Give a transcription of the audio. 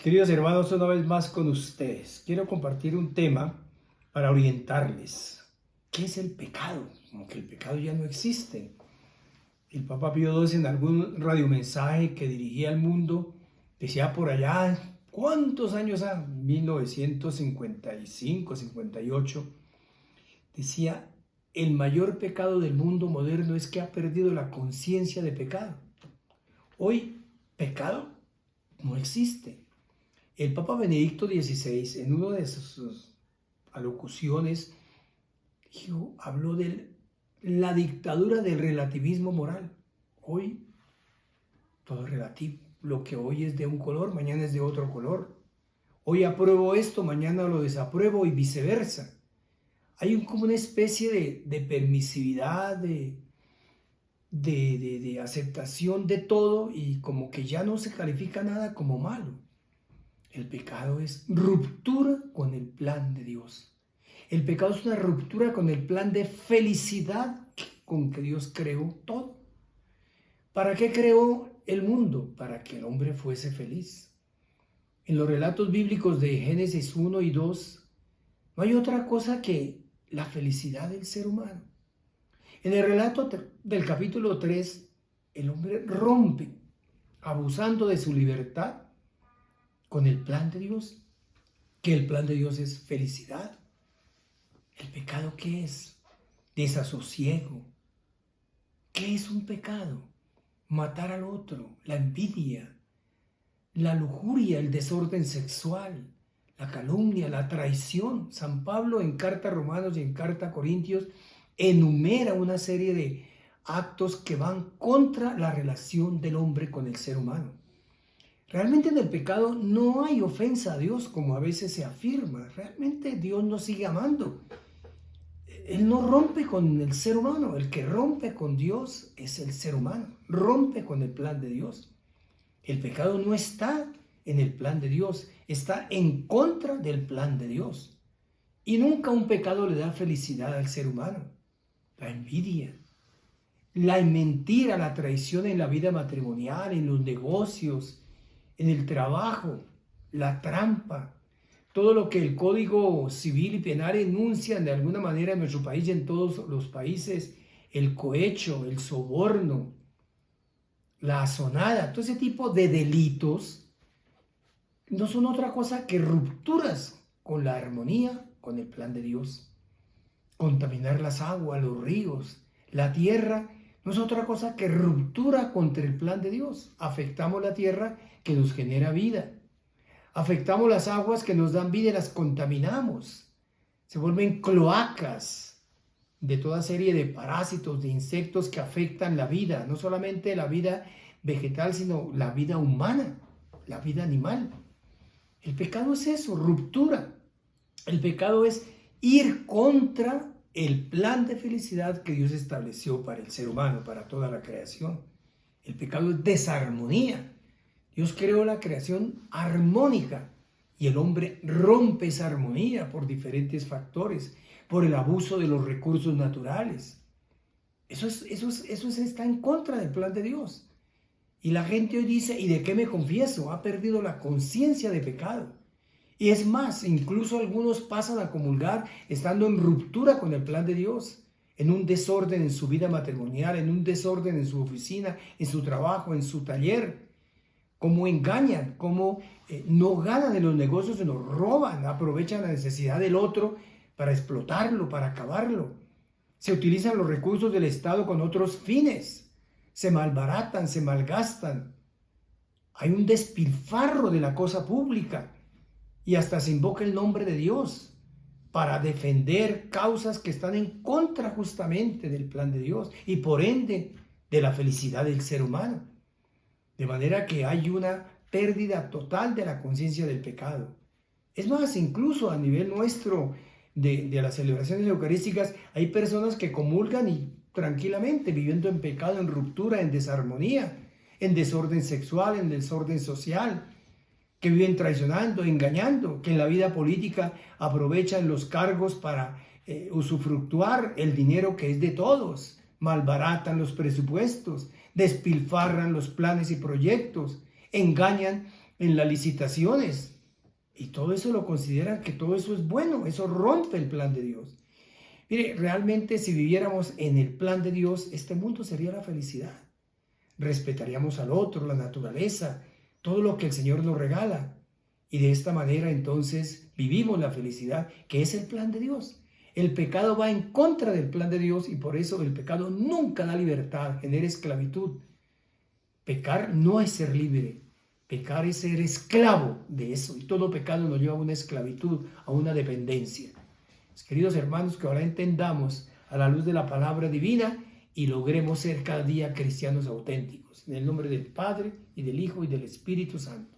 Queridos hermanos, una vez más con ustedes. Quiero compartir un tema para orientarles. ¿Qué es el pecado? Como que el pecado ya no existe. El Papa Pío XII en algún radiomensaje que dirigía al mundo decía por allá, ¿cuántos años? 1955, 58. Decía, el mayor pecado del mundo moderno es que ha perdido la conciencia de pecado. Hoy, pecado no existe. El Papa Benedicto XVI, en una de sus alocuciones, habló de la dictadura del relativismo moral. Hoy todo es relativo. Lo que hoy es de un color, mañana es de otro color. Hoy apruebo esto, mañana lo desapruebo y viceversa. Hay como una especie de permisividad, de aceptación de todo y como que ya no se califica nada como malo. El pecado es ruptura con el plan de Dios. El pecado es una ruptura con el plan de felicidad con que Dios creó todo. ¿Para qué creó el mundo? Para que el hombre fuese feliz. En los relatos bíblicos de Génesis 1 y 2 no hay otra cosa que la felicidad del ser humano. En el relato del capítulo 3, el hombre rompe, abusando de su libertad, con el plan de Dios, que el plan de Dios es felicidad. ¿El pecado qué es? Desasosiego. ¿Qué es un pecado? Matar al otro, la envidia, la lujuria, el desorden sexual, la calumnia, la traición. San Pablo en carta a Romanos y en carta a Corintios enumera una serie de actos que van contra la relación del hombre con el ser humano. Realmente en el pecado no hay ofensa a Dios como a veces se afirma. Realmente Dios nos sigue amando. Él no rompe con el ser humano. El que rompe con Dios es el ser humano. Rompe con el plan de Dios. El pecado no está en el plan de Dios. Está en contra del plan de Dios. Y nunca un pecado le da felicidad al ser humano. La envidia, la mentira, la traición en la vida matrimonial, en los negocios, en el trabajo, la trampa, todo lo que el Código Civil y Penal enuncian de alguna manera en nuestro país y en todos los países, el cohecho, el soborno, la asonada, todo ese tipo de delitos no son otra cosa que rupturas con la armonía, con el plan de Dios. Contaminar las aguas, los ríos, la tierra, no es otra cosa que ruptura contra el plan de Dios. Afectamos la tierra que nos genera vida. Afectamos las aguas que nos dan vida y las contaminamos. Se vuelven cloacas de toda serie de parásitos, de insectos que afectan la vida, no solamente la vida vegetal, sino la vida humana, la vida animal. El pecado es eso, ruptura. El pecado es ir contra el plan de felicidad que Dios estableció para el ser humano, para toda la creación. El pecado es desarmonía. Dios creó la creación armónica y el hombre rompe esa armonía por diferentes factores, por el abuso de los recursos naturales. Eso está en contra del plan de Dios. Y la gente hoy dice, ¿y de qué me confieso? Ha perdido la conciencia de pecado. Y es más, incluso algunos pasan a comulgar estando en ruptura con el plan de Dios, en un desorden en su vida matrimonial, en un desorden en su oficina, en su trabajo, en su taller. Cómo engañan, cómo no ganan en los negocios, sino roban, aprovechan la necesidad del otro para explotarlo, para acabarlo. Se utilizan los recursos del Estado con otros fines, se malbaratan, se malgastan. Hay un despilfarro de la cosa pública. Y hasta se invoca el nombre de Dios para defender causas que están en contra justamente del plan de Dios y por ende de la felicidad del ser humano. De manera que hay una pérdida total de la conciencia del pecado. Es más, incluso a nivel nuestro de las celebraciones eucarísticas, hay personas que comulgan y tranquilamente viviendo en pecado, en ruptura, en desarmonía, en desorden sexual, en desorden social, que viven traicionando, engañando, que en la vida política aprovechan los cargos para usufructuar el dinero que es de todos, malbaratan los presupuestos, despilfarran los planes y proyectos, engañan en las licitaciones. Y todo eso lo consideran que todo eso es bueno, eso rompe el plan de Dios. Mire, realmente si viviéramos en el plan de Dios, este mundo sería la felicidad. Respetaríamos al otro, la naturaleza, todo lo que el Señor nos regala. Y de esta manera entonces vivimos la felicidad, que es el plan de Dios. El pecado va en contra del plan de Dios y por eso el pecado nunca da libertad, genera esclavitud. Pecar no es ser libre, pecar es ser esclavo de eso. Y todo pecado nos lleva a una esclavitud, a una dependencia. Queridos hermanos, que ahora entendamos a la luz de la palabra divina y logremos ser cada día cristianos auténticos. En el nombre del Padre, y del Hijo, y del Espíritu Santo.